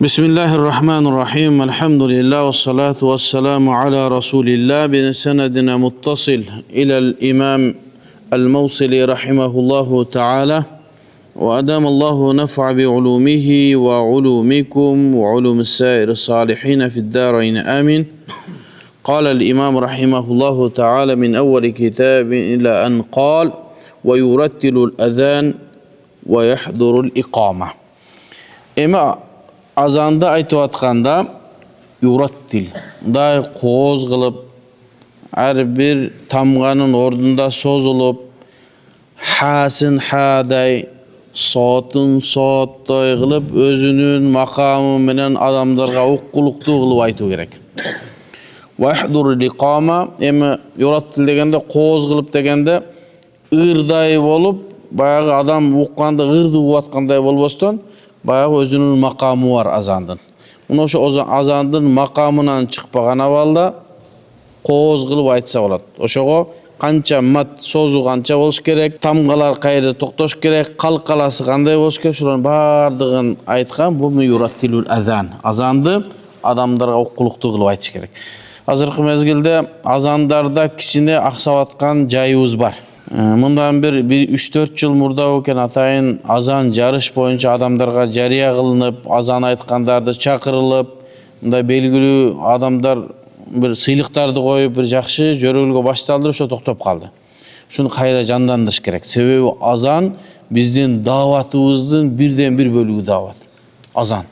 Bismillahirrahmanirrahim. Elhamdülillah ve salatu ve selamu ala Resulillah bi senedine muttasil ila'l imam el-Mawsili rahimahullahu ta'ala ve adamallahu naf'a bi ulumihi ve ulumikum ve ulumis sair salihin fi'd darain amin. قال الإمام رحمه الله تعالى من أول كتاب إلى أن قال ويرتل الأذان ويحضر الإقامة. Azanda aytып atkanda yurattil day qoz qılıp her bir tamganın ordunda sozulup hasin haday sotun sottoy qılıp özünün makamı menen adamlarga uqquluktu qılıp aytı gerek. Vahdurul iqama yurattil degende qoz qılıp degende ırday bolup bayağı adam uqqanda ırdı uqatkanday bolboston bayağı özünün makamı var azandın. Onu şu azandın makamından çıkpagan avalda qoz qılıp aytsa bolat. Oşogo kança mat sozu kança boluş gerek, tamgalar kayda toktoş gerek, kalkalası kanday boluş gerek, şuların bardığın aytkan bu yurattilul azan. Azandı adamlarga uqquluktu qılıp aytış gerek. Azırkı mezgilde azandarda kichine aksap atkan jayыбыз бар. Bundan bir 3-4 yıl murda oken atayın azan jarış boyunca adamlarga jariya kılınıp, azan aytkandardı çakırılıp, mınдай belgili adamlar bir sıylıktardı koyup bir jakşı jörөгүлгө baştaldı, şo toktop kaldı. Şunu kayra jandandırış gerek. Sebebi azan bizdin davatыбыздын birden bir bölügü davat. Azan.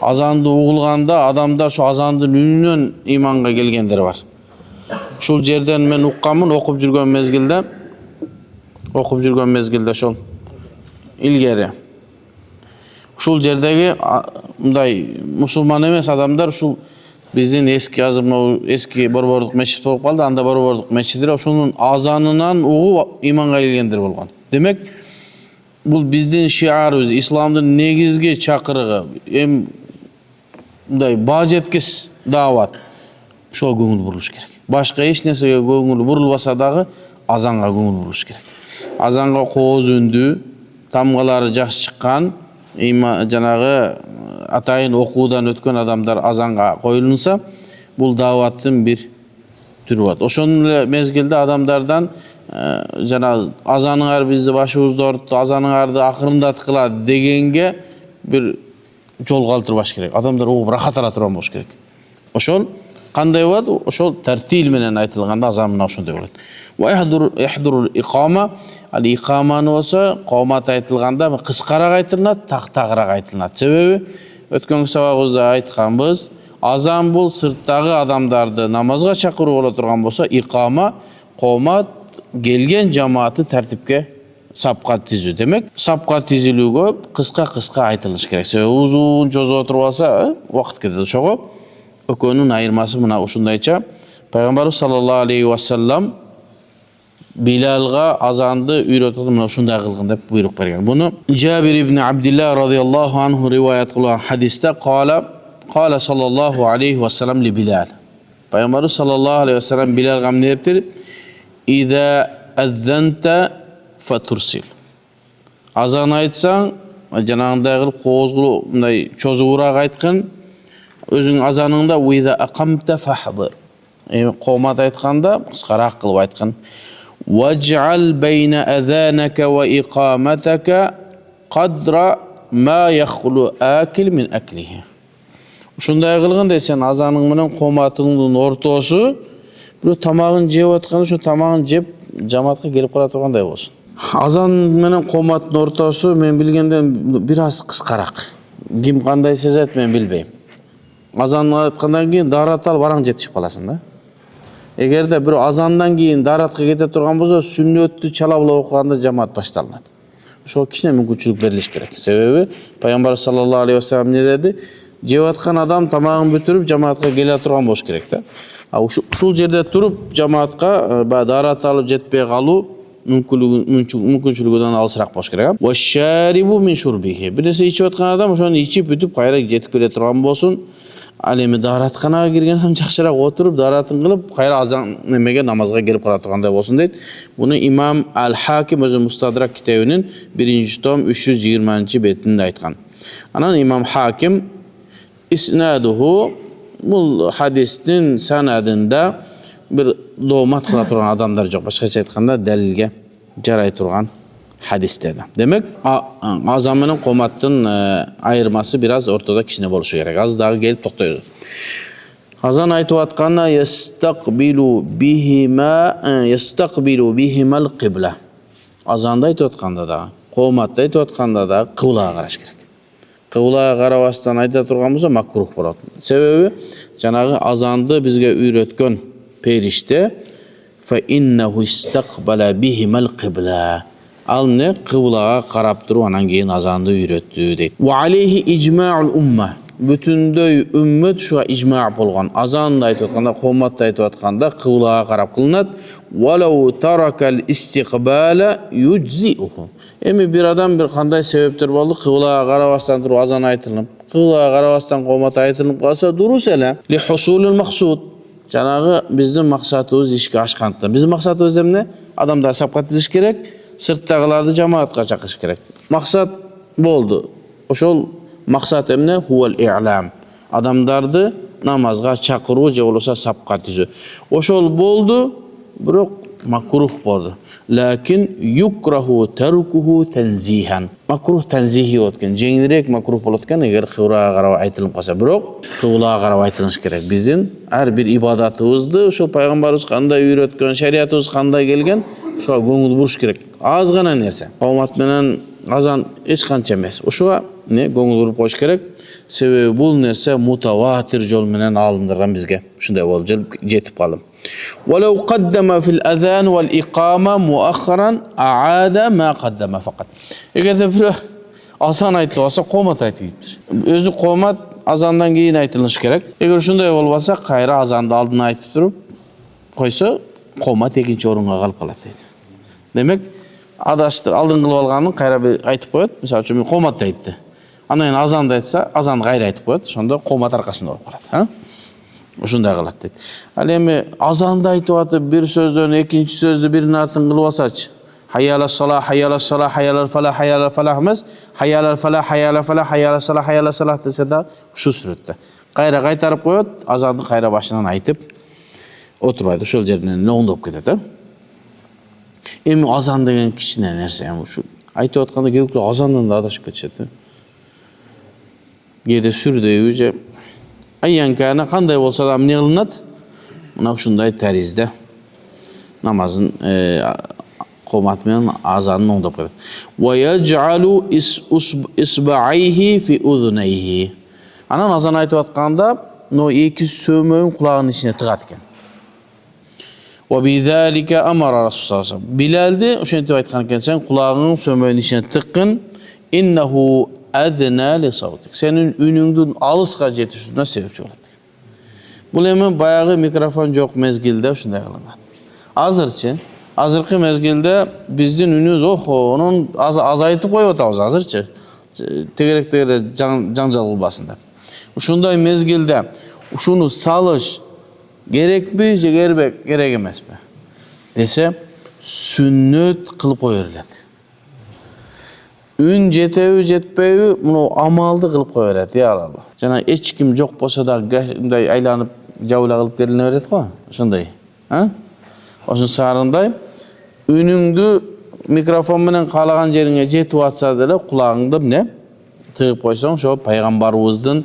Azanды uğulganda adamlar şu azandın ününden imanга kelgenler var. Şul жерден men uqqamын okup жүргөн mezgilde şol ilgeri. Şul jerdegi mындай musulman emes adamlar şul bizdin eski Borborduk meçit bolup kaldı. Anda Borborduk meçitire oşunun azanынан uğup imanга kelgendir bolgon. Demek bu bizdin şiarыбыз, İslamdın negizgi çakırıgı, mындай baa jetkis davat. Şo көңүл бурулуш керек. Başka hiç nesege көңүл burulbasa dagı azanga көңүл buruluş gerek. Azanga qoz ündü, tamgalары жақсы чыккан, жанагы атайын окуудан өткөн адамдар azanga koyulunsa, bul davattın bir türü var. Oşonun mezgilde adamlardan jana azanыңар bizdi başыбызды oruttu, azanыңарды akırındat kıladı degenge bir жол калтырбаш керек. Adamlar угуп рахат ала турган болуш керек. Oşol kanday bolot? Oşol tertil menen aytılganda azan mына ошондой болот. Ve yahdurul iqama, al iqamanı olsa qomat aytılganda kıskarak aytılınat, taqtağırak aytılınat. Sebebi ötkön sabagыбызda aytkanбыз, azan bul sırttagı adamdardı namazga çakırуу bola turgan bolsa, iqama qomat gelgen cemaati tertipke sapka tizүү. Demek sapka tizilүүgө kıska aytılış gerek. Sebebi uzun çözüp oturup alsa vakt ketedi. Ошого ökönün ayırması mına uşundayça Peygamberimiz sallallahu aleyhi ve sellem Bilalga azandı üyretildi mına uşunday kılgın dep buyruk bergen. Bunu Jabir ibn Abdullah radıyallahu anhu rivayet kılan hadiste qala sallallahu aleyhi ve sellem li Bilal. Peygamberimiz sallallahu aleyhi ve sellem Bilalga ne deptir? İza azzanta fatursil. Azan aytsan janagınday kılıp qoğuzgulu mınдай çözüburak aytkın. Özün azanыңda ve iza aqamta fahdir. Qomat aytkanda kıskarak kılıp aytkın. وَاجْعَلْ بَيْنَ أَذَانَكَ وَإِقَامَتَكَ قَدْرَ مَا يَخْلُ آكِلْ مِنْ أَكْلِهِ. Şunday kılgın sen azanın menen qomatının ortosu bir tamağın jep atkanı şu tamağın jep jamaatка kelip kala turganday bolsun. Azan menen qomatın ortosu men bilgenden biraz kıskarak. Kim kanday sezet men bilbeyim. Azan aytkandan keyin darat al baraң жетишип каласың да. Эгерде bir azandan keyin daratка kete turgan bolsa, sünnöttү чала була окуганда жамаат башталат. Ошо кичине мүмкүнчүлүк берилиш керек. Себеби Пайгамбар саллаллаху алейхи ва саллям не деди? Жеп аткан адам тамагын бүтүрүп жамаатка келе турган болуш керек да. Ушул жерде туруп жамаатка дарат алып жетпей калуу мүмкүнчүлүгүнөн алысыраак болуш керек. Ва шарибу мин шурбихи. Бир нерсе ичип аткан адам ошону ичип бүтүп кайра жетип келе турган болсун. Ал эми даратканага кирген адам жакшыраак отуруп даратын кылып кайра азан немеге намазга келип кала тургандай болсун дейт. Буну имам Ал-Хаким өзү Мустадрак китебинин 1-том 320 бетинде айткан. Анан имам Хаким isnaduhu bu hadistin sanadında bir doğmat kıla turgan adamlar yok. Başkaça aytkanda dalilge jaray turgan hadiste de. Demek azan menen qomattın ayırması biraz ortada kişine boluşu gerek. Az daha gelip toktaydı. Azan aytıp atkanda yastaqbilu bihimal qibla. Azanda aytıp atkanda da, qomatda aytıp atkanda da kıblaga karaş gerek. Kıblaga karabastan ayta turgan bolsa makruh bolat. Sebebi janagı azandı bizge üretken perişte fa innehu istaqbala bihimal qibla. Al ne kıblaga karap turup anan keyin azandı ürettü deydi. Ve aleyhi icma'ul umma. Bütünдөй ümmet şu icma' bolgan. Azanda aytıp atkanda, qomatda aytıp atkanda kıblaga karap kılınat. Walau tarakal istiqbala yujzi'uhu. Emi bir adam bir kanday sebeptir boldu, kıblaga karabastan turup azan aytılıp, kıblaga karabastan qomat aytılıp kalsa durus ele. Li husulul maqsud. Janagı bizdin maksatыбыз işke aşkanda. Bizdin maksatыбыз emne? Adamlar sapka tiziş gerek, sırttagılardı jamaatga çakış gerek. Maksat boldu. Oşol maksat emne? Huvel i'lam. Adamlardı namazga çakırуу je bolsa sapka tizүү. Oşol boldu, birok makruh boldu. Lakin yukrahu terkuhu tenzihan. Makruh tenzihi otken, jengirek makruh bolotken eger kıblaga karab aytılıp kalsa, birok kıblaga karab aytılış gerek. Bizdin her bir ibadatыбызды ошол пайгамбарыбыз кандай үйрөткөн, şeriatыбыз кандай келген, ошого көңүл буруш керек. Az gana nerse. Qomat menen azan eç kança emes. Ошого ne көңүл буруп коюш керек. Себеби бул нерсе mutavatir jol menen alındırgan bizge. Şunday bolуп жетип калдым. ولو قدم في الأذان والإقامة مؤخرا أعاد ما قدم فقط. Eger de bir azan aytып olsa qomat aytып. Özü qomat azandan keyin aytılış gerek. Eger şunday bolbasa kayra azandı aldına aytып turup koysa qomat ekinci orunga kalıp kalat deydi. Demek adaştır aldın kılıp alganın kayra aytып koyat. Misal üçün qomat aytты. Andan azandı aytsa azandı kayra aytып koyat. Şonda qomat arkasında olup kalat. Ha? Ошундай кылат дейт. Ал эми азанда айтып атып бир сөздөн экинчи сөздү биринин артын кылып алсачы. Hayyalas salah, hayyalas salah, hayyalal falah, hayyalal falah эмес, hayyalal falah, hayyalal falah, hayyalas salah, hayyalas salah dесе да ушу сүрөттө. Кайра кайтарып коет, азанды кайра башынан айтып отурбайт. Ошол жеринен оңдоп кетет, а? Эми азан деген кичине нерсе, ушу айтып атканда көбүклөр азандан да адашып кетишет. Кээде сүрдөйбү же ayyan kana kanday bolsa da ne kılınat? Buna uşunday tərizdə namazın qomat menen azanın oңdop ketет. Ve yec'alu isba'ayhi fi udhunayhi. Anan azan aytıp atkanda no iki sömöğün kulağının içine tıkat eken. Ve bizalika amara Rasulullah sallallahu aleyhi ve sellem. Bilaldi oşentip aytkan eken sen kulağının sömöğün içine tıkkın. İnnehu adna li savtik. Senin ünüңdün alısqa jetişine sebepçi bolat. Bul emin bayağı mikrofon jok mezgilde uşunday kılıngan. Azırkı mezgilde bizdin ünüz onun azaytıp koyup atabız azırçı. Tegerek janjal bulbaсын dep. Uşunday mezgilde uşunu salış gerekmi je gerek emesmi dese sünnet kılıp koyuriladi. Ün jetebi jetpebi bunu amaldı kılıp koyuriladi ya Allah. Jana eç kim jok bolsa da mындай aylanıp jabıla kılıp geline berет go. Ошондой. Ha? Oşun sarınday ünüңdü mikrofon menen kalagan jeriňe jetip atsa dele kulağыңды ne? Tığıp koysaň şo Peygambarыбыздын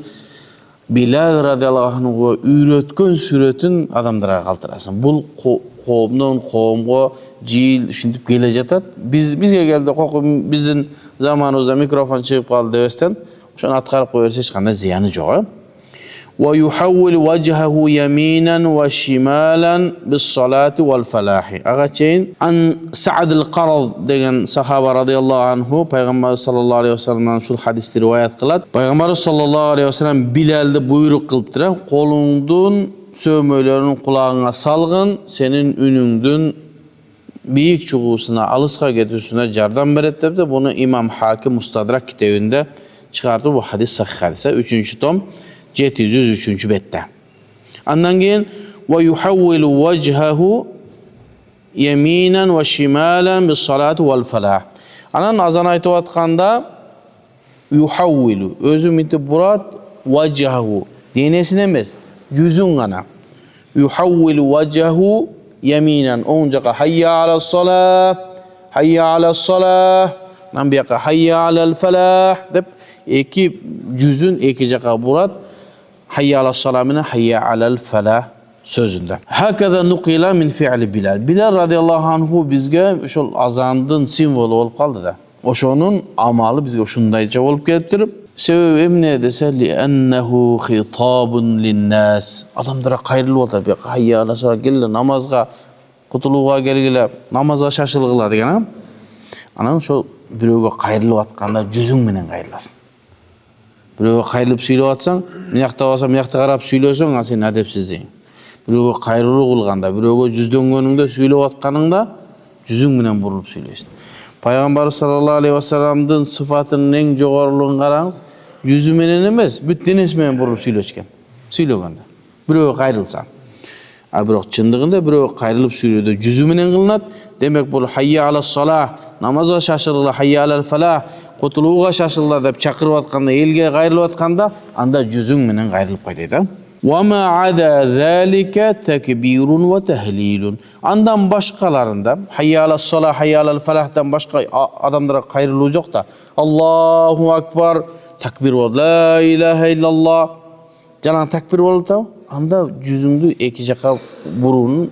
Bilal radıyallahu anhu üretken süretin adamlara kaltırasın. Bul qoomdan qoomga jil şintip kele jatat. Bizge geldi bizdin zamanımızda mikrofon çıkıp kaldı debesden. Şonu atkarıp koyarsa hiç kандай ziyanı jok. Ve yuhavvil vejhahu yaminan ve şimalan bis salati vel falahi. Agaçeyin an Sa'd el-Qarad degen sahaba radıyallahu anhu Peygamber sallallahu aleyhi ve sellem'den şu hadisleri rivayet kılat. Peygamber sallallahu aleyhi ve sellem Bilal'de buyruk kılıptıran kolundan sömölerin kulağına salgın senin ünüңdün büyük çuğusuna alısqa getirüsüne jardan beret depdi. Bunu İmam Hakim Mustadrak kitabında çıkardı. Bu hadis sahih hadise 3. tom 703. bette. Andan keyin ve yuhavvilu vejhahu yeminen ve şimalen bis salati vel felah. Anan azan aytıp atkanda yuhavvilu özü miti burat vajhahu. Denesini emes, yüzün gana. Yuhavvilu vajhahu yaminan. Oң jaka hayya alas salah, hayya alas salah. Nan buyaka hayya alal falah dep iki yüzün iki jaka burat. Hayya alas salah menen hayya alal falah sözünde. Hakeza nuqila min fi'li Bilal. Bilal radıyallahu anhu bizge şol azandın simvolu olup kaldı da. Oşonun amalı bizge şundayca olup keliptirip sebebi emne dese li ennehu khitabun linnas. Adamlara qayrılıp otar. Hayya alas salah gelle namazga kutuluğa gelgile namazga şaşılgıla degen ha. Anan şol biröөгө qayrılıp atkanda жүзүң менен qayrılasın. Biröөгө qayrılıp süйлөp atsaң, мынакта болсо мынакта карап сүйлөсөң, ал сен адепсиздик. Biröөгө кайрылуу кылганда, biröөгө жүздөнгөнүңдө сүйлөп атканыңда жүзүң менен бурулуп сүйлөйсүң. Пайгамбар саллаллаху алейхи ва салламдын сыфатынын эң жогорулугун караңыз, жүзү менен эмес, бүт денеси менен бурулуп сүйлөшкөн. Сүйлөгөндө. Biröөгө кайрылса. А бирок чындыгында biröөгө кайрылып сүйлөөдө жүзү менен кылынат. Демек бул хайя алас салах, намазга шашыргыла, хайя алал фалах, кутулууга шашыргыла деп чакырып атканда, элге кайрылып атканда, анда жүзүң менен кайрылып койдойт. وَمَا عَدَى ذَلِكَ تَكْبِيرٌ وَتَهْلِيلٌ. Andan başkalarında hayya alas salah, hayya alal falah'tan başka adamlara kayrılığı yok da Allahu Akbar, takbir oldu, la ilahe illallah. Jalan takbir oldu da anda yüzüngdü iki jaka burunun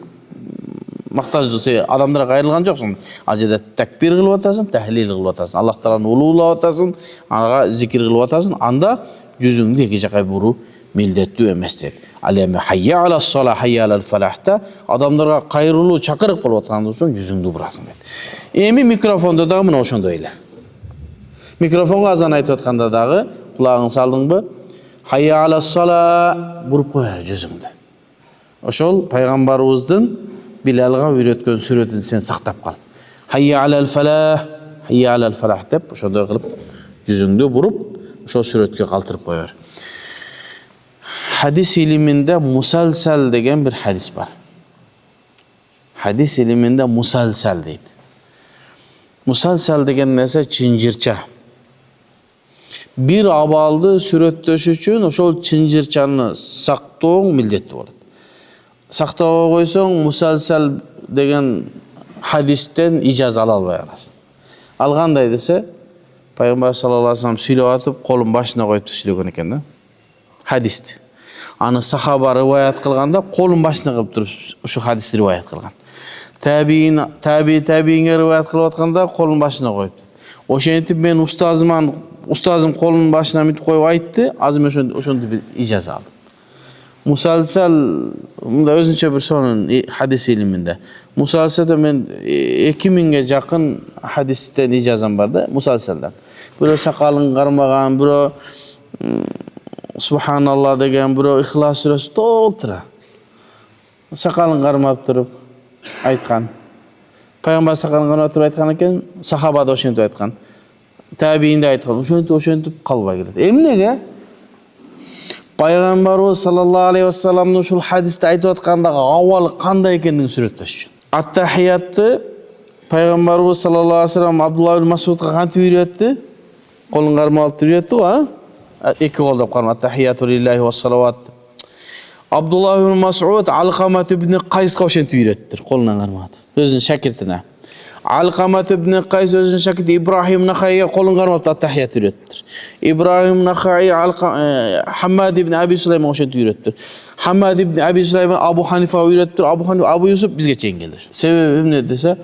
maqtajdı adamlara kayrılgan joksun. Ajeda takbir kılıp atasın, tahlil kılıp atasın. Allah Taala'nın ululap atasın, anaga zikir kılıp atasın. Anda yüzüngdü iki jaka buru mildettүү emestir. Al endi hayya alas salah, hayya alal falah'ta adamlarga kayrılуу çakırıp kılıp atkandan soň yüzüngdü burasın deydi. Emi mikrofonda da mına oşondo ele. Mikrofonga azan aytып atkanda dagı kulağın saldıngby? Hayya alas salah burup koyar yüzüngdü. Oşol Peygamberimizdin Bilalga öğretken süretini sen saktap kal. Hayya alal falah, hayya alal falah dep oşondoy kılıp yüzüngdü burup oşol süretke kaltırıp koyar. Hadis iliminde musalsal degen bir hadis var. Hadis iliminde musalsal deydi. Musalsal degen nese çinjirça. Bir abaldı sürettöş üçün oşol çinjirçаны saktooň mildetli bolat. Saktaba koysoň musalsal degen hadisten icaz ala alбай kalasın. Alganday dese Peygamber sallallahu aleyhi ve sellem süylep atıp kolun başına koyup süylegen eken da. Hadisti. Anı sahaba rivayet kılganda kolun başına kılıp durup şu hadisi rivayet kılgan. Tabiinge rivayet kılıp atkanda kolun başına koyup. Oşentip men ustazım kolun başına mitip koyup aytты, azım oşondu bir icaz aldım. Musalsal da özünçe bir sonun hadis iliminde. Musalsalda men 2000'e jakın hadisten icazam barda musalsaldan. Biro sakalın karmagan, biro Subhanallah degen, biro İhlas suresi toltura. Sakalın karmap durup aytkan. Peygamber sakalın karmap durup aytkan eken, sahaba da oşentip aytkan. Tabiin de aytkan, oşentip kalbay geldi. Emnege? Peygamberimiz sallallahu aleyhi ve sellem'nin şul hadiste aytıp atkandagı awalı kanday ekenini süretleşsin. At-tahiyyatты Peygamberimiz sallallahu aleyhi ve sellem Abdullah ibn Mas'ud'a kantip үйretти? Kolun karmap alıp үйretти ha? İki kolda karmap. At-tahiyyatu lillahi ve salavat. Abdullah ibn Mas'ud Alqamat ibn Qays'a oşentip үйrettir. Kolundan karmap. Özünün şakirtine. Alqamat ibn Qays özünün şakirti İbrahim Nakhai'ye kolun karmap at-tahiyyat ürettir. İbrahim Nakhai Hammad ibn Abi Süleyman oşentip ürettir. Hammad ibn Abi Süleyman Abu Hanifa ürettir. Abu Yusuf bizge çeyin gelir. Sebebi ne dese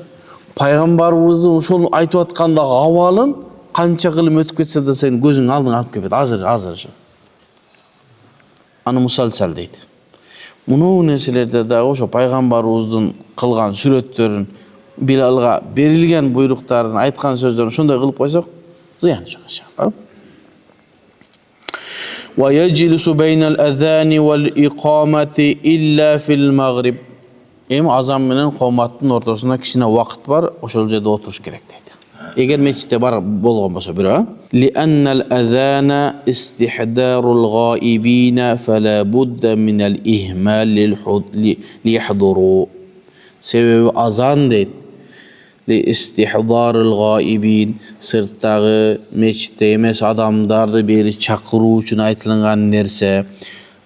Peygamberimizin şol aytıp atkandagı awalın kança kılım ötüp ketse de senin gözün aldın alıp kepet. Hazır. Anı musalsal deydi. Bunu nesilerde de oşo Peygamberimizin kılgan süretlerin Bilalga berilgen buyruklarını, aytkan sözlerini şunday kılıp koysak ziyanı yok inşallah. Ve yeclisu beynel ezani vel iqamati illa fil maghrib. Azan menen qomattın ortasında kişine vakit var, oşol jerde oturuş gerek deydi. Eger meçitte bar bolgon bolsa bir ha. Li annal ezana istihdarul ghaibina fala budda minel ihmal li yahduru. Sebebi azan deydi. li istihdaril gaibin, sırtdağı meçitde emes adamdardı beri çakırуу üçün aytılgan nerse.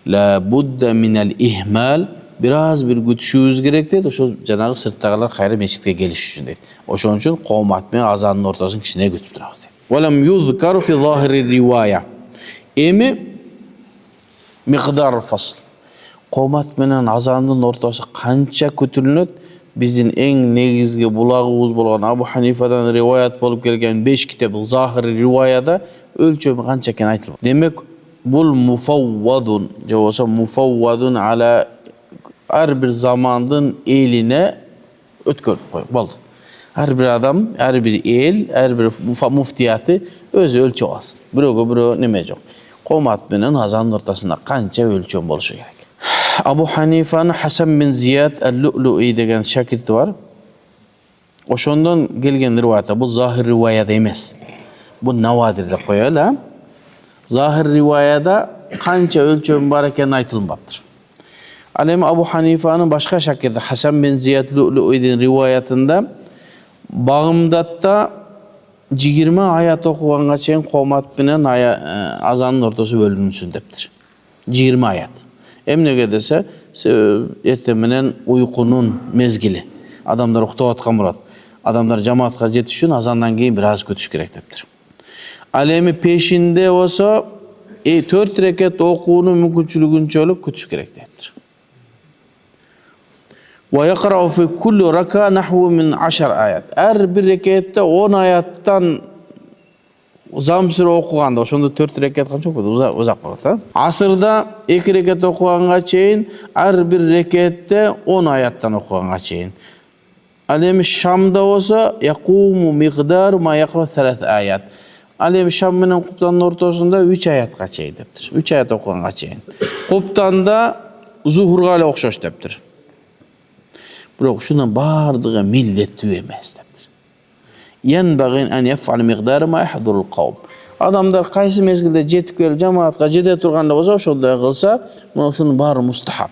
La budda minel ihmal, biraz bir gütüşübüz gerek deydi. Oşo janagı sırtdagılar kayra meçitke geliş üçün deydi. Oşon üçün qomat men azanın ortasyny kişine gütüp turabız deydi. Ve lem yuzkaru fi zahiri rivaya. Emi miqdar fasl. Qomat menen azanın ortası kança kötürülünet? Bizin en negizgi bulagыбыз bolgan Abu Hanifa'dan rivayet bolup kelgen 5 kitap zahiri rivayada ölçömü kança eken aytılып. Demek bul mufawwadun, jawasa mufawwadun ala her bir zamandın eline ötkörüp koyup boldu. Her bir adam, her bir el, her bir muftiyatı özü ölçü alsın. Biröge birö neme jok. Qomat menen azanın ortasında kança ölçöm boluşu gerek. Abu Hanifa'nın Hasan bin Ziyad el-Lu'lu'i degen şakirti var. Oşondan gelgen rivayette bu zahir rivayet emes. Bu navadir de koyala. Zahir rivayada kança ölçöm bar eken aytılmaptır. Alem Abu Hanifa'nın başka şakirti Hasan bin Ziyad el-Lu'lu'i'nin rivayetinde Bağımdatta 20 ayat okuğanga çeyin qomat bilen azanın ortası bölünmüsün deptir. 20 ayat. Emnege dese ertemenen uykunun mezgili. Adamlar uktap atkan bolat. Adamlar cemaatga jetiş üçün azandan keyin biraz kötüş gerek deptir. Alemi peşinde olsa 4 rekat okuunu mümkünçülüğünçölük kötüş gerek deptir. Ve yakra'u fi kulli raka nahvu min 10 ayat. Her bir rekatte 10 ayattan zamsır okuganda, oşonda 4 rekat kança boldu, uzak bolat. Asırda 2 rekat okuganga çeyin, her bir rekatte 10 ayattan okuganga çeyin. Alem Şam'da olsa yaqumu miqdar ma yaqra 3 ayat. Alem Şam menen Quptanın ortasında 3 ayatga çeyin deptir. 3 ayat okuganga çeyin. Quptanda zuhurga ele okşoş deptir. Biroq şundan bardygy milletli emes deptir. Yenbagin en yef'al miqdar ma yahdurul qawm. Adamlar qaysı mezgilde jetip kelip cemaatga jete turganda bolsa oşonday kılsa, muna şunun bari mustahab.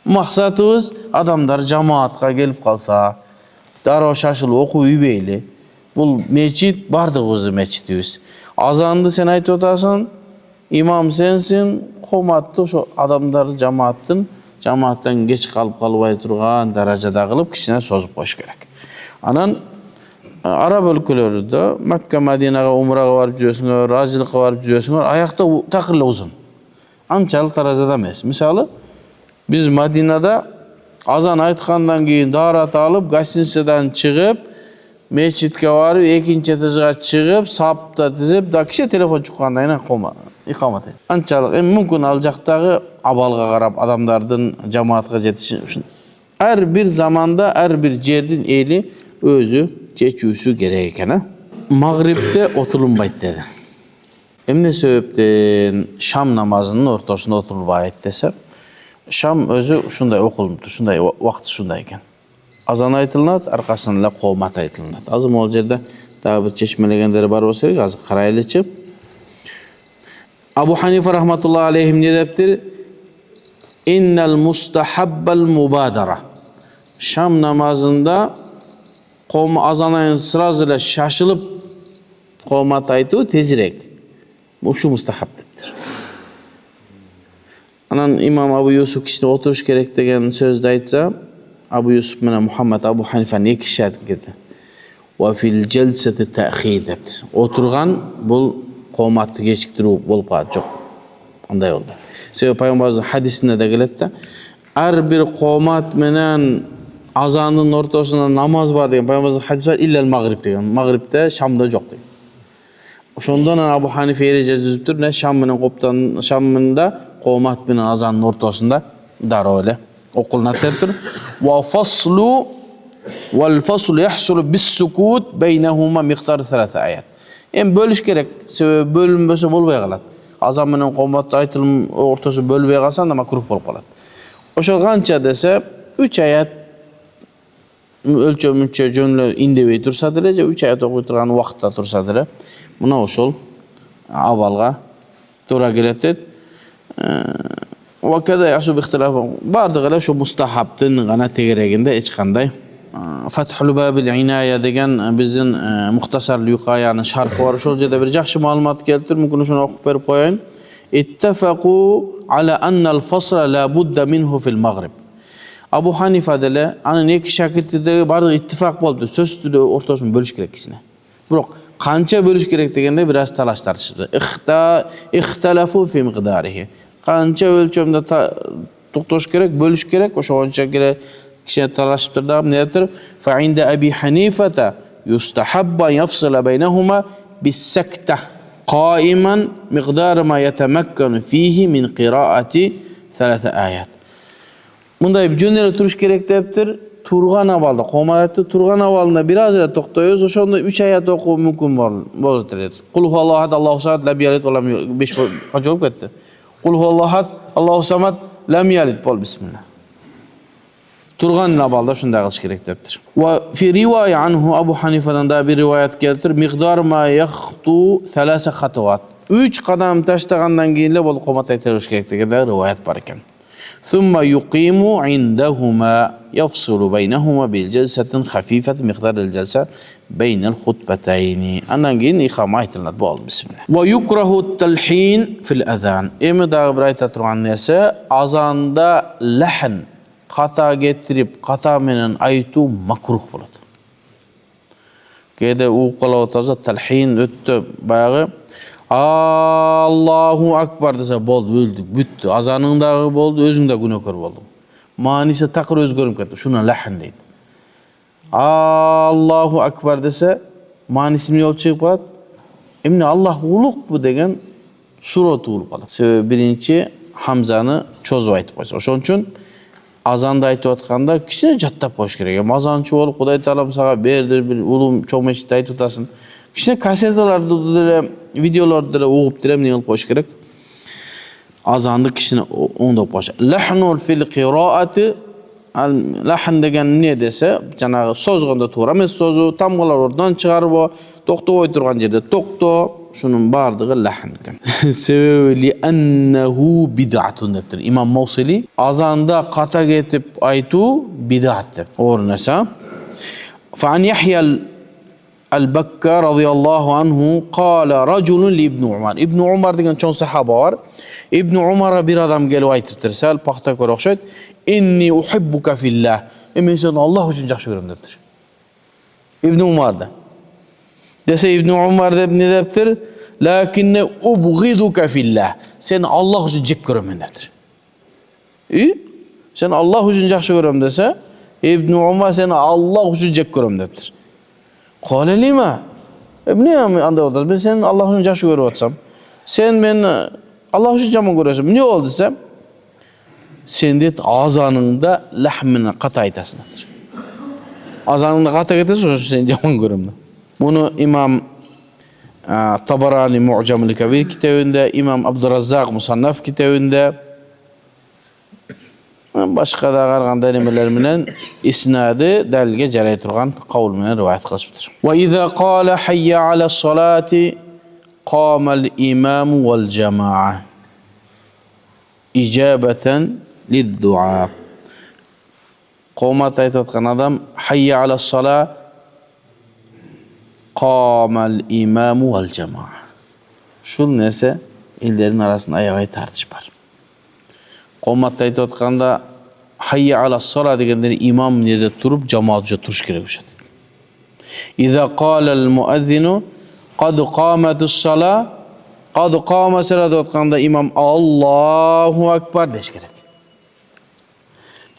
Maksatыбыз adamlar cemaatga gelip kalsa, daroo şaşılıp okuy beyli. Bul meçit bardygыбыздын meçitibиz. Azandı sen aytıp otarsın, imam sensin, qomatты oşo adamlar cemaattan geç kalıp kalbay turgan darajada kılıp kişine sozup koş gerek. Anan Arap ülkelerinde Mekke, Medine'ye, Umre'ye varıp жүрөсүңөр, hacılıkka varıp жүрөсүңөр, ayakta takırla uzun. Ançalık darajada emes. Misalı biz Medine'de azan aytkandan keyin daarat alıp gastinisadan çıkıp meçitke varıp ekinci etажга çıkıp sapta dizip da kişi telefon çıkkanda yine ikamet et. Ançalık mümkün alacaktagı abalga karap adamlardın cemaatga jetişi üçün. Her bir zamanda her bir jerdin eli özü çeçүүsü gerek eken. Mağribde oturulmayt dedi. Emne sebepten Şam namazının ortasında oturulmayt dese, Şam özü şunday okulmuştu, şunday vakti şunday eken. Azan aytılınat, arkasında qomat aytılınat. Azım ol jerde daha bir çeşmelegenleri bar bolsa kerak, azı qaraylıçı. Abu Hanife rahmetullahi aleyhim ne deptir? İnnel mustahabbel mubadara. Şam namazında azan ayın sırasıyla şaşılıp qomat aytığı tezirek. Bu şu mustahab deptir. Anan İmam Abu Yusuf kişide oturuş gerek degen sözde aytsa, Abu Yusuf menen Muhammed Abu Hanife'nin iki şart girdi. Ve fil celseti ta'khir deptir. Oturgan bul qomatты kechiktirүү bolup kalat jok. Onday oldu. Sebep Peygamberimizin hadisinde de gelet de her bir qomat menen azanın ortasında namaz var degen Peygamberimizin hadisi var illel maghrib degen. Maghribde Şam'da jok degen. Oşondan Abu Hanife ereje düzüptür ne Şam menen Quptan Şam'ında qomat menen azanın ortasında daroo ele okulunat deptir. Ve faslu vel faslu yahsulu bis sukut beynehuma miqdar 3 ayat. En bölüş gerek. Sebebi bölünmese bolbay kalat. Azan menen qomatty aytılım ortası bölbey kalsan da makruh bolup kalat. Oşo kança dese 3 ayat ölçö jönlö indebey tursa dele, 3 ayat okuy turgan wagtda tursa dele. Muna oşol abalga toora kelet. Ve kada yasu bi ihtilaf. Bardygy ele şu mustahabdyn gana tegereginde hiç kanday Fathul Babil Inaya degan bizning muxtasar Luqayaning sharhi bor. O'sha yerda bir yaxshi ma'lumot keltirib, mumkin shuni o'qib berib qo'yayin. Ittafaqu ala anna al-fasla la budda minhu fil Maghrib. Abu Hanifa dedilar, ana ikki shagirdida barliq ittifoq bo'ldi. So'z ustida o'rtasini bo'lish kerak ikisini. Biroq qancha bo'lish kerak deganda biroz talash tartishdi. Ixtalafu fi miqdarihi. Qancha o'lchamda to'xtash kerak, bo'lish kerak, o'sha kerak kishi talashib turdi. Nedir? Fa inda Abi Hanifata yustahabba yafsila baynahuma bis-sakta qa'iman miqdar ma yatamakkanu fihi min qira'ati 3 ayat. Bunday jönleri turuş gerek deptir. Turgan avalda, qomatı turgan avalında biraz da to'xtaymiz. O'shanda 3 oyat o'qib mumkin bo'ladi. Qul huvallohu ahad, Allohu samad, lam yalid va lam yulad. 5 javob ketdi. Qul huvallohu ahad, Allohu samad, lam yalid. Bo'l bismillah. Turgan avalda shunday qilish kerak deptir. Va fi rivoya anhu Abu Hanifadan da bir rivoyat keltir. Miqdar ma yakhtu 3 xatovat. 3 qadam tashlagandan keyin bo'l qomat aytirish kerak degan rivoyat bor ekan. ثم يقيم عندهما يفصل بينهما بالجلسة خفيفة مقدار الجلسة بين الخطبتين. أنا جيني خمايت النطبال بسم الله. ويكره التلحين في الأذان. إما دا برايت تروان نسا أذان دا لحن قطع getirip قطع من أيتو مكروه بلد. كده وقلوا تزا تلحين öttü bayağı. Allahu Akbar dese boldu, öldük, büttü. Azanındağı boldu, özünde günahkar boldu. Manisi takır özgörüm ketdi. Şuna lahn deydi. Allahu Akbar dese manisi ne olup çıkıp kalat? Emne Allah uluk bu degen surat ulup kalat. Sebebi birinci Hamza'nı çözüp aytıp koysa. Oşon üçün azanda aytıp atkanda kişine jattap koyuş gerek. Azançı olup Kuday Taalam sağa berdir bir ulum çok meşitte aytıp tutasın. Kişine kasetlarda videolarda o'qib direm ne qilib qo'yish kerak? Azanni kishini o'ngda qo'yish. Lahnul fil qira'ati lahn degan ne desa, janağı so'zg'anda to'g'ri emas, so'zi tamg'alar o'rnidan chiqarib, to'xtab o'tirgan yerda to'xto, shuning bardig'i lahn ekan. Sebebi li annahu bid'atun debdir. Imom Mawsili azanda qata ketib aytu bid'at deb o'rnasa. Fa an Yahya Al-Bakka radıyallahu anhu qala rajulun li ibn Umar. İbn Umar degan çoğun sahaba var. İbn Umar'a bir adam gelip aytıptır. Sal paxta ko'ra o'xshayt. Inni uhibbuka fillah. Men seni Allah uchun yaxshi ko'raman debdir. İbn Umar'da. Dese İbn Umar deb ne debdir? Lakinne ubghiduka fillah. Seni Allah uchun jek ko'raman debdir. Sen Allah uchun yaxshi ko'raman desa, İbn Umar seni Allah uchun jek ko'raman debdir. Qala lima? Ne anda oldu? Ben senin Allah'ın yaxshi görüp atsam. Sen men Allah uchun jomon ko'rasan. Ne oldu desem? Sen det azanında lahmini qata aytasın. Azanında qata aytasın, sen jomon ko'raman. Bunu İmam Tabarani Mu'camul Kabir kitabında, İmam Abdurrazzaq Musannaf kitabında başqa da qarğan dalimeler bilen isnadi dalilge jaray turgan qavl bilen rivoyat qilishibdir. Va iza qala hayya ala salati qama al-imam wal jamaa ijabatan lid-du'a. Qomat aytayotgan adam hayya ala salat qama al-imam wal jamaa. Şu narsa ellerin arasında ayağı tartış var. Qomatda aytayotganda hayya ala salat deganda imam nerede turup jamoatga turish kerak o'sha. İza qala al-muazzinu qad qamatus salat qad qama salat aytganda imam Allahu akbar deyish kerak.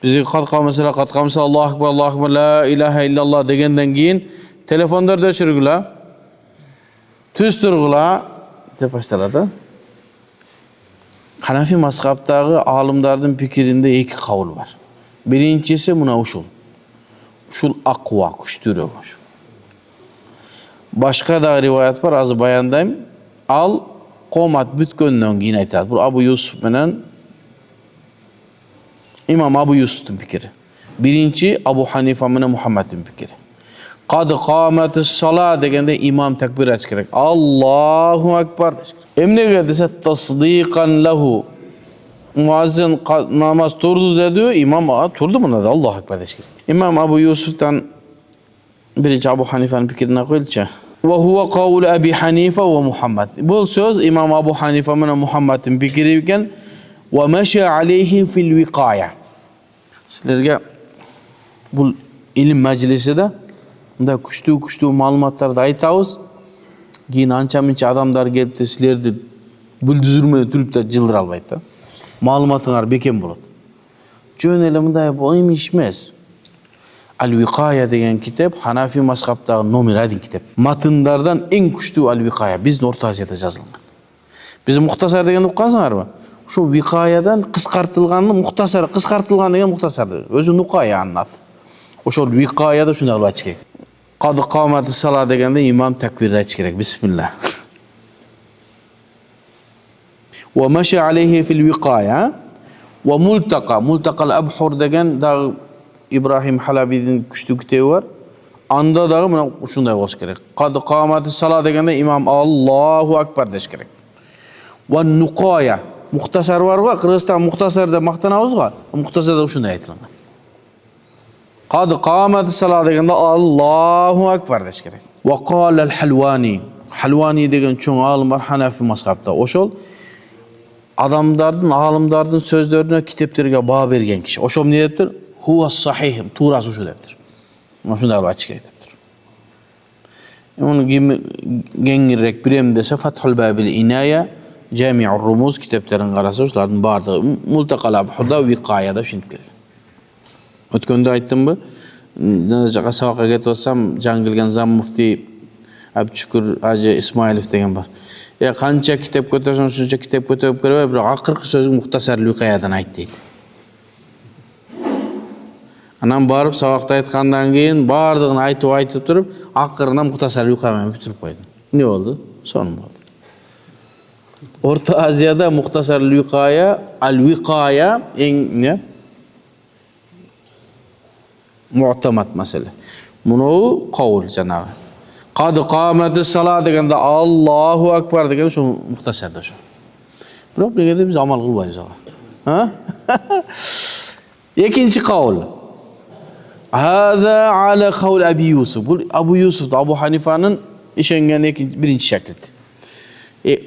Biz qad qama salat qad qama Allahu akbar la ilaha illallah degandan keyin telefonlarda o'chirgila, tuz turgila deb başladı. Hanafi mazhabdagi alimlarning fikrinde iki kavul var. Birincisi buna usul. Usul aqwa, kuchliroq. Başqa da rivayet var, az bayandayım. Al qomat bütgönden keyin aytadi. Bu Abu Yusuf bilan İmam Abu Yusuf'un fikri. Birinci Abu Hanifa bilan Muhammed'in fikri. Qad qamatis salat degende imam takbir açık gerek. Allahu akbar. Emnege dese tasdiqan lahu. Muazzin namaz turdu dedi. İmam turdu mu dedi? Allahu akbar deyiş gerek. İmam Abu Yusuf'tan birinchi Abu Hanifa'nın fikrini koyulca. Ve huve kavlu Abi Hanife ve Muhammed. Bu söz İmam Abu Hanife ve Muhammed'in fikri iken ve meşe aleyhi fil vikaya. Sizlerge bu ilim meclisinde da kuştu malumatlarda aytabız. Keyin ancha-muncha adamlar gelip de sizlerdi bulduzurmay turip da jıldıra albayt da. Malumatыңар бекем болады. Жөн эле мындай ойм ишмес. Al-Vikaya деген kitap Hanafi mazhabdagi номер 1 kitap. Matınlardan en күчтүү Al-Vikaya биздин Орто Азияда жазылган. Биз Мухтасар деген уккансыңарбы? Ошо Викаядан кыскартылганды Мухтасар, кыскартылган деген Мухтасар. Өзү Нукая анын аты. Ошол Викаяда ушундай кылып айтыш керек. Кады каматы сала дегенде имам такбирди айтыш керек. Бисмилlah. Ve meşe aleyhi fil vikaya ve multaka al-abhur degen da İbrahim Halabi'nin küçük kitabı var. Anda da mına şunday bolsa gerek. Kad qamati salat degende imam Allahu akbar deş gerek. Ve nukaya muhtasar var ga Kırgızstan muhtasarda maqtanabız ga. Muhtasarda şunday aytılgan. Kad qamati salat degende Allahu akbar deş gerek. Ve qala al-Halwani. Halwani degen çoğ alim var Hanafi mazhabda. Oşol adamlardan, alimlerden sözlerine, kitaplarına bağ bergen kişi. Oşom ne deptir? Huwa sahih, turası şu deptir. Şunda da açık deptir. Onu gengirrek birem dese Fathul Babil İnaya, Cami'ur Rumuz kitapların qarasa şulardan bardığı multaqal abhurda vikayada şint geldi. Ötkönde aytdım bu. Nazaca sabaqa ketip olsam, Cangilgan Zam Mufti Abdüşükür Hacı İsmailov degen var. Qancha kitap ko'tarsan, shuncha kitap ko'tarib ko'raver, biroq oxirgi so'zni Muxtasar Luqayadan ayt deydi. Anan borib saboqda aytgandan keyin bardığını aytib turib, oxiridan Muxtasar Luqayadan bitirib qo'ydi. Ne oldu? Son bo'ldi. O'rta Aziyada Muxtasar Luqaya, al-Viqaya eng ne? Mu'tamad masala. Bunu qavul janabi. Kad qamati salat degende Allahu akbar degende şu muhtasarda şu. Biroq negede biz amal qilmaymiz aga. Ha? İkinci kavl. Hada ala kavl Abi Yusuf. Bu Abu Yusuf, Abu Hanifa'nın işengen birinci şekildi.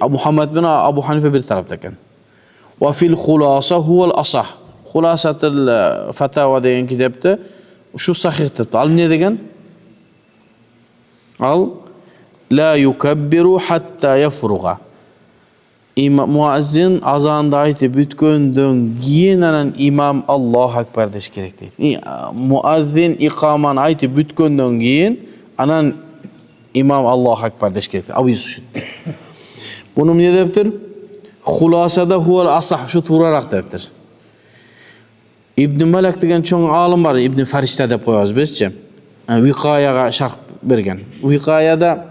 Muhammed bin Abu Hanife bir taraftaken. Ve fil khulasa huvel asah. Khulasatul fatawa degen kitapta şu sahihdir. Al ne degen? Al la yukabbiru hatta yafruga. Muazzin azanda aytib bütköndön keyin anan imam Allahu akbar deş gerek deydi. Muazzin iqaman aytib bütköndön keyin anan imam Allahu akbar deş gerek. Abu Yusuf. Bunu ne deptir? Hulasada huvel asah şu turarak deptir. İbn Malak degen çoğ alim var. İbn Farishta dep koyabız bizçe. Vikayaga şarh bergen. Vikayada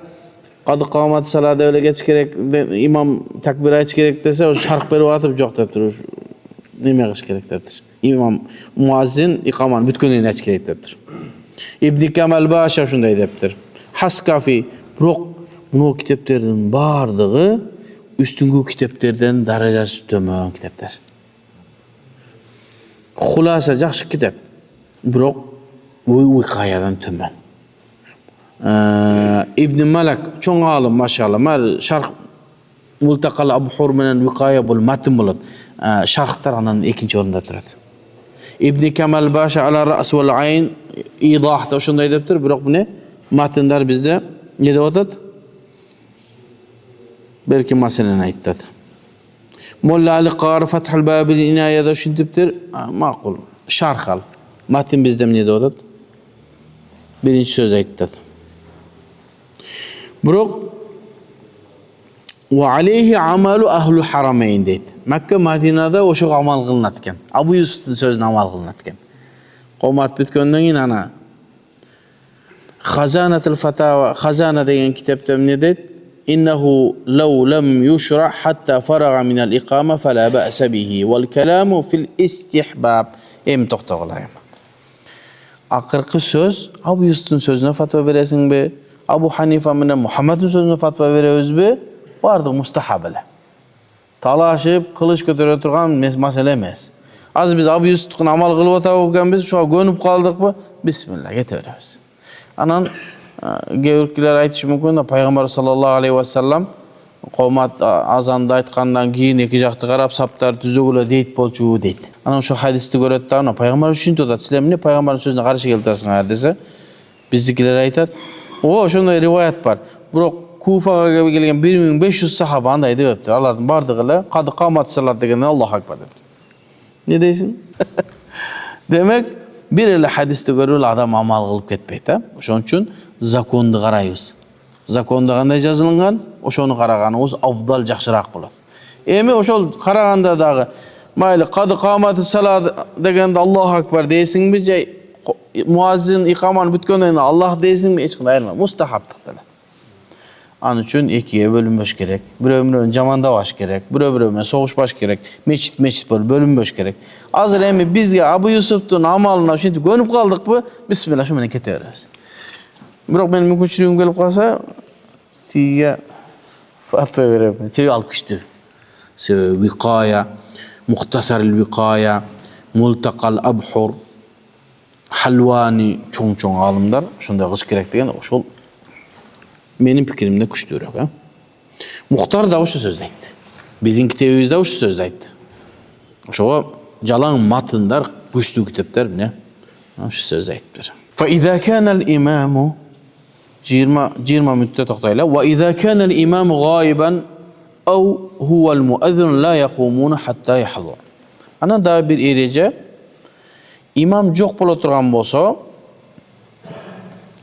kad qamat salada öyle geç gerek, imam takbir aytış gerek dese o şarh berip atıp joq deptir. Neme qilish gerek deptir. İmam muazzin iqaman bütkönüne aytış gerek deptir. İbn Kemal Başa şunday deptir. Haskafi biroq bunu kitaplardan bardığı üstüngü kitaplardan darajası tömön kitaplar. Xulasa yaxshi kitap. Biroq vikayadan tömön. İbn Malak çoğ alim maşallah. Mar şarh multaqal abhur bilen vikaya bol matn bolat. Şarhlar anan ikinci orunda turadi. İbn Kemal Başa ala ra's vel ayn idahda şunday deptir. Biroq bu ne? Matnlar bizde ne dep atat? Belki masalani aytadi. Molla Ali Qari Fathul Babil İnayada şuntiptir. Maqul. Şarh al. Matn bizde ne dep atat? Birinci söz aytadi. Biroq ve aleyhi amalu ahlul haramayn deydi. Mekke Madinada oşo amal kılınatken. Abu Yusuf'un sözüne amal kılınatken. Qomat bitkönden keyin ana Khazanatul Fatawa, Khazana degen kitapta ne deydi? İnnehu law lam yushrah hatta faraga min al-iqama fala ba'sa bihi vel kalamu fil istihbab. Em to'xtag'lar. Akırkı söz Abu Yusuf'un sözüne fatva veresin be. Abu Hanifa bilen Muhammed'in sözüne fatva veriyoruz be. Bardık mustahabele. Talaşıp kılıç götürüp turgan mesele emas. Az biz Abu Yusuf'un amal kılıp otabız biz şu gönüp kaldık mı? Bismillah getiveririz. Anan Gevrikler aytishi mumkin da Payg'ambar sallallohu alayhi vasallam qomat azanды aytqandan keyin iki жақты qarab saptar түзөгүлө дейт болчу дейт. Ana şu hadisти көрөт да, Payg'ambar ушинтип атат. Силер эмне Payg'ambarдын сөзүнө каршы келип турасыңар десе, биздикилер айтат, ошондой риваят бар. Бирок Куфага келген 1500 сахаба андай депти. Алардын бардыгы эле кады камат салат дегенде Аллаху акбар депти. Не дейсиң? Демек, бир эле хадисти көрүп эле адам амал кылып кетпейт, Ошон үчүн законду карайбыз. Законда кандай жазылган, ошону караганыбыз афдал, жакшыраак болот. Эми ошол караганда дагы майли кады камат салат дегенде Аллаху акбар дейсиңби, же муаззин икаманы бүткөндөн кийин Аллах дейсиңби, эч кандай айырма, мустахаптык деле. Анын үчүн экиге бөлүнбөш керек. Бирөө-бирөөнү жамандабаш керек, бирөө-бирөө менен согушпаш керек. Мечит болуп бөлүнбөш керек. Азыр эми бизге Абу Юсуптун амалына ушинтип көнүп калдыкпы, бисмилла ушу менен кете беребиз. Бирок мен мүмкүнчүлүгүм келип калса, тиге фатва берем. Тиге алып күчтүү. Викая, Мухтасар викая, Мултакал абхур, Халвани чоң-чоң алымдар ушундай кылыш керек деген ошол менин пикиримде күчтүүрөөк. Мухтар да ушу сөздү айтты. Биздин китебибизде ушу сөздү айтты. Ошого жалаң матындар, күчтүү китептер эмне? Ушу сөздү айтып бер. Fa iza kana al-imamu 20 müddet toktayla ve iza kana al-imamu gaiban aw huwa al-muazzin la yaqumuna hatta yahdhur. Ana da bir erece imam jok bola turgan bolsa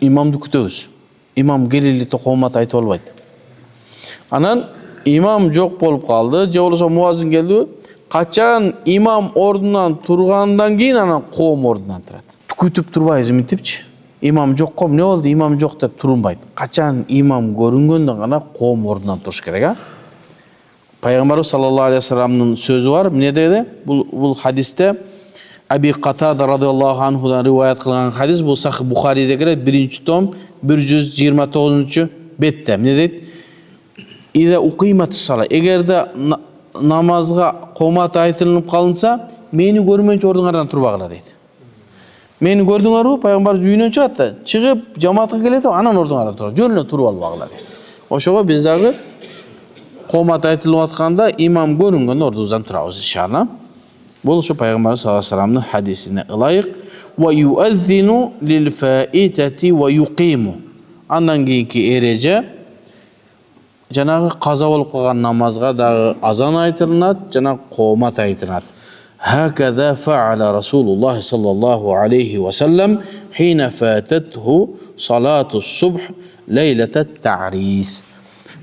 imamды күтөбүz. Imam gelili tokomat айтып албайт. Анан имам жок болуп калды, же болбосо муазин келди. Качан имам ордунан тургандан кийин анан коом ордунан турат. Күтүп турбайбыз мынтипчи. Имам жокко эмне болду? Имам жок деп турунбайт. Качан имам көрүнгөндөн гана коом ордунан туруш керек, Пайгамбарыбыз саллаллаху алейхи вассаламдын сөзү бар. Эмне деди? Бул хадисте Аби Катада радыйаллаху анхудан риваят кылган хадис, бул Сахih Бухариде кирет, 1-том 129 бетте. Эмне дейт? Иде укимат сала. Эгерде намазга комат айтылып калынса, мени көрмөйүнчө ордуңардан турбагыла дейт. Мени көрдүңөрбү? Пайгамбар үйүнөн чыгат да, чыгып жамаатка келет, анан ордуңардан туруп, жөнүнө туруп албагыла дейт. Ошого биз дагы комат айтылып атканда имам көрүнгөндө ордубуздан турабыз иншалла. Бул ушу Пайгамбар саллаллаху алейхи вассаламдын хадисине ылайык. Ва юаззину лил фаитати ва юқиму. Андан кийинки эреже жанагы каза болуп калган намазга дагы азан айтылынат, жана комат айтылынат. Hakada fa'ala Rasulullah sallallahu aleyhi ve sellem hina fatathu salatu subh leyletet ta'ris.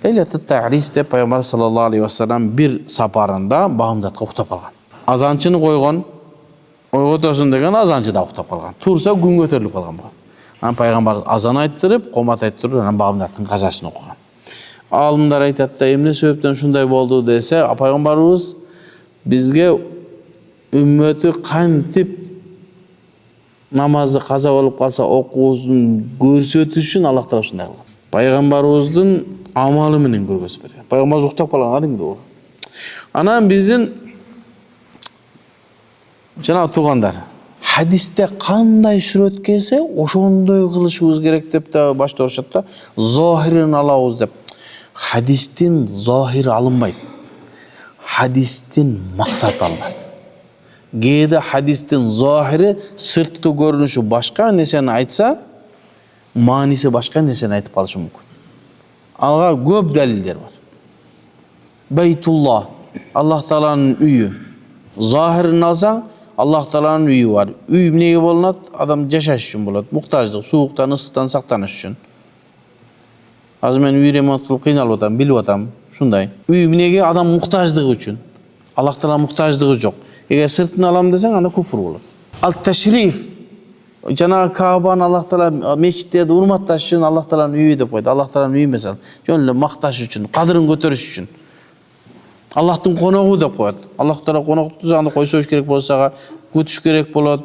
Leyletet ta'ris de Peygamber sallallahu aleyhi ve sellem bir saparında bağımdatqa uktap kalgan. Azançını koygan, oygotosun degen azançı da uktap kalgan. Tursa gün götürülüp kalgan. Peygamber azan ayttırıp, komat ayttırıp, bağımdattın kazasını okugan. Alımlar aytat da emne sebepten şunday boldu dese, Peygamberimiz bizge ümmeti kantip namazı kaza olup kalsa okusun görsötüş üçün Allah Taala şunday kılgan. Peygamberimizin amalı menen көргөзүп берген. Peygamberimiz uktap kalgan adamdı o. Anan bizdin жана тугандар, hadiste kандай сүрөт келсе, ошондой кылышыбыз керек деп да башта урушат да, зохирин алабыз деп. Hadistin zahiri alınmayt. Hadistin maksat alınat. Gede hadistin zahiri sırtkı görünüşü başka neseni aytsa, manisi başka neseni aytıp kalışı mümkün. Alga köp daliller var. Beytullah, Allah Taala'nın üyü. Zahirini alsan, Allah Taala'nın üyü var. Üy neye bolunat? Adam yaşaş üçün bolat. Muhtaçlık, soğuktan, ısıktan saktanış üçün. Az men üy remont kılıp kıynalıp atam, bilip atam, şunday. Üy nege adam muhtaçlığı üçün. Allah Taala muhtaçlığı yok. Eğer sırtını alam desen, anda kufur olur. Al teşrif. Cenab-ı Kabe'nin Allah Taala meçitte de urmattaş üçün Allah Taala'nın üyü de koydu. Allah Taala'nın üyü mesela. Jönle maktaş üçün, kadırın götürüş üçün. Allah'ın konağı da koydu. Allah Taala konağı tuzağında koysa gerek bolsa, götüş gerek bolat.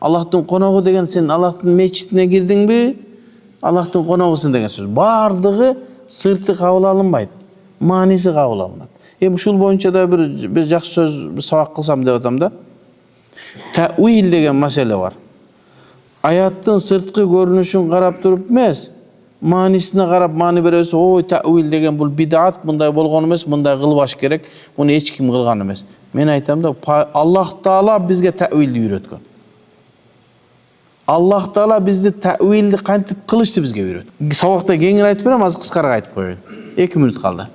Allah'ın konağı degen sen Allah'ın meçitine girdin mi? Allah'ın konağısın degen söz. Bardığı sırtı kabul alınmaydı. Manisi kabul alınmadı. Şul boyunca da bir жақсы söz, bir sabak kılsam dep atam da. Ta'wil degen mesele var. Ayattın sırtkı görünüşün qarap turup emas, manisine qarap mani berese, oy ta'wil degen bul bid'at, bunday bolgon emas, bunday kılbaş gerek. Bunu hiç kim kılgan emas. Men aytam da Allah Taala bizge ta'wildi үйrötkөн. Allah Taala bizdi ta'wildi kantip kılıştı bizge үйrötkön. Sabakta kеңir aytıp berem, az kıskarak aytıp koyun. 2 minut kaldı.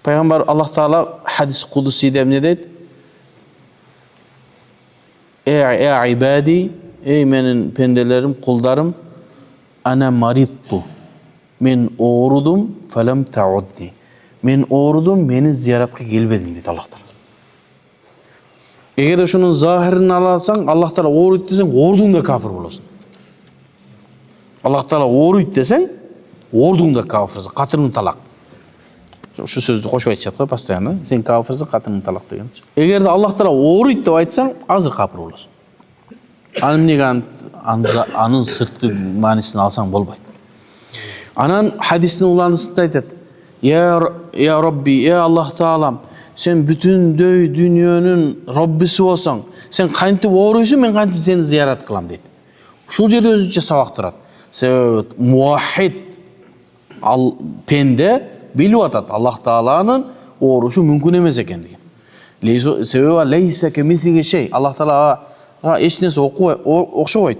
Peygamber Allah Taala hadis kudusi'de ne deydi? Ey ibadi, ey menin pendelerim, kullarım, ana maridtu. Men oğrudum, felem ta'udni. Men oğrudum, meni ziyaretka gelbedin dedi Allah Taala. Eğer de şunun zahirini alalsan, Allah Taala oğruyt desen, oğrduğunda kafir bolasın. Allah Taala oğruyt desen, oğrduğunda kafirsin, katırın talak. Şu sözü koşup aytışat pastayanı. Sen kafirsin, katırın talak degen. Eğer de Allah Taala oğruyt dep aytsan, azır kafir bolasın. Anın sırtkı manisini alsan bolbayt. Anan hadisini ulanısında aytat. Ya Rabbi, ya Allah Taalam, sen bütün dünyanın Rabbisi olsan, sen kantip oğruysun, men kantip seni ziyaret kılam deydi. Şul jerde özünçe sabak turat. Sebep muvahhid pende bilip atat Allah Taala'nın oğruşu mümkün emes eken degen. Sebep leyse kemislige şey. Allah Taala eç nerse okşoyt.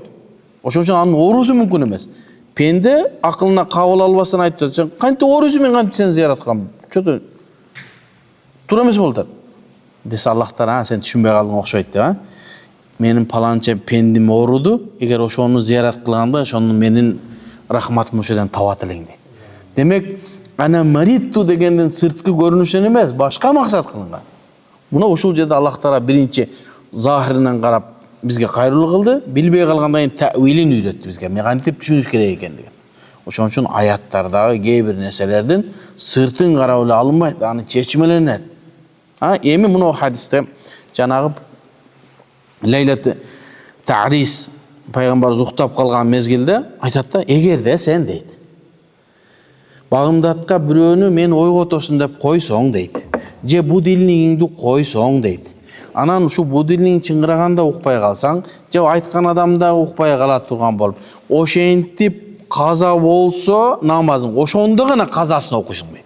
Oşon üçün anın oğrusu mümkün emes. Pende akılına kabul albasan aytып, sen kantip oğruysun, men kantip seni ziyaret kılam. Çötü Tura emes boltat. Dese Allah Taala sen düşünbey kaldың okşoyt dep, menin palança pendim oğrudu, eğer oşonu ziyaret kılganda, oşonun menin rahmatım oşodan tabat eleң deydi. Demek, ana maridtu degenden sırtkı görünüşen emes, başka maksat kılıngan. Buna oşul jerde Allah Taala birinci zahirinden qarap bizge kayrılıq kıldı, bilbey kalgandan ta'wilin үйröttü bizge. Men kantip düşünüş kerek eken degen. Oşon üçün ayatlardagı keybir nerselerden sırtın qarabıla alınmaydı, anı çeçmelenет. Emi bunu o hadiste janagı Leylat Ta'ris Peygamber zuhtap kalgan mezgilde aytat da eger de sen deydi. Bağımdatqa biröөнү men oygotosun dep koysoň deydi. Je bu dilniňdi koysoň deydi. Anan şu bu dilniň çıngıraganda ukpay kalsaň, je aytkan adamda ukpay kala turgan bolup, oşentip kaza bolsa namazın, oşonda gana kazasını okuysun deydi.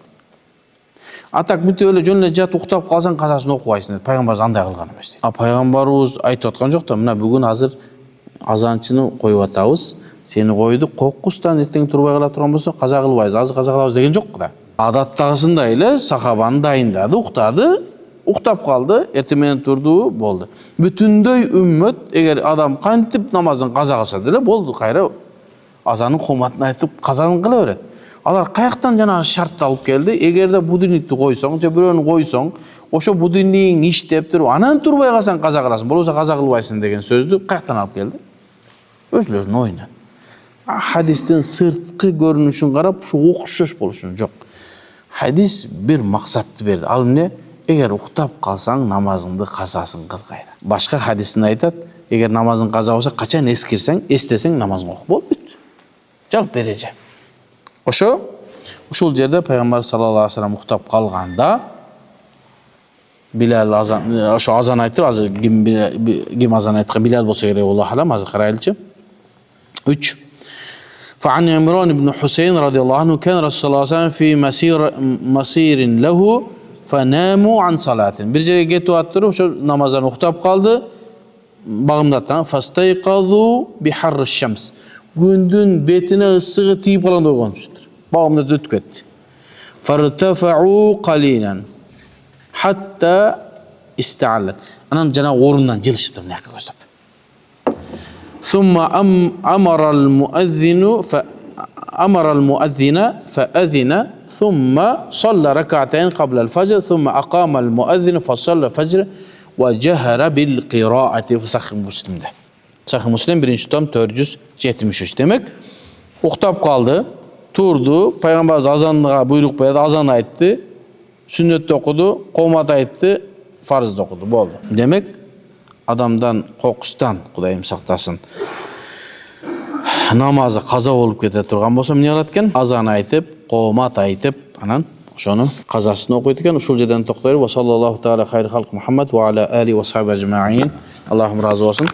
Atak bütün öyle jönle jat uktap kalsan kazasını okuyaysın dedi. Peygamber андай kılgan emes deydi. Peygamberimiz aytып atkан жок da, mına bugün hazır azançını koyup atabız. Seni koyduk, kokkustan erteң turбай kala turgan bolsa kaza kılbayız, azı kaza kılabız degen жок da. Adattagısında ele sahabanı dayındadı, uktadı, uktap kaldı, ertemenen turdu, boldu. Bütünдөй ümmet, eğer adam kantip namazın kaza kılsa dele boldu, kayra azanın komatını aytıp kazanın kıla öğret. Alar kayaktan jana şartты alıp geldi. Eger de budinlikti koysoň, je biröөнү koysoň, oşo budinliğin iştep turup, anan turбай kalsan kaza kılasın, bolbosa kaza kılbaysın degen sözdü kayaktan alıp geldi. Özlörünün oyuna. Hadistin sırtkı görünüşün qarap, şu okşoş boluşun jok. Hadis bir maksatты berdi. Al ne? Eger uktap kalsan namazыңды kazasın kıl gayra. Başka hadisinde aytat, eger namazın kaza bolsa kaçan eskirsen, esteseň namazың okup bolup büt. Jalp bereje. Uşul jerde Peygamber sallallahu aleyhi ve sellem uktap kalganda Bilal azan, şu azan aytır, azı kim azan aytkan Bilal bolsa gerek Allah alam, azı karayılçı. 3. فعن عمران بن حسين رضي الله عنه كان رسول الله صلى الله عليه وسلم في مسير له فناموا عن صلاة. Bir jere getip attırıp şu namazdan uktap kaldı. Bağımdattan fastayqazu biharr şems. Gündün betine ısığı tiyip kalanda uyganmıştır. Bağımdat ötüp ketdi. Fartafa'u qalilan hatta ista'allat. Anan jana orundan jılışıptır näke gözдөp. ثم أمر المؤذن فأذن ثم صلى ركعتين قبل الفجر ثم أقام المؤذن فصلى الفجر وجهر بالقراءة في Sahih Müslim'de. Sahih Müslim 1. tom 473 demek. Uktap kaldı, turdu, Peygamber azanlığa buyruk berdi, azan aytты, sünnet okudu, qomat aytты, farz okudu, boldu. Demek adamdan kokustan Kudayım saktasın. Namazı kaza olup kete turgan bolsa emne kılat eken? Azan aytıp, qomat aytıp, anan şonu kazasını okuyt eken. Uşul жерден toktayır. Ve sallallahu teala hayri halk Muhammed ve ala ali ve sahbihi ecmaîn. Allah'ım razı olsun.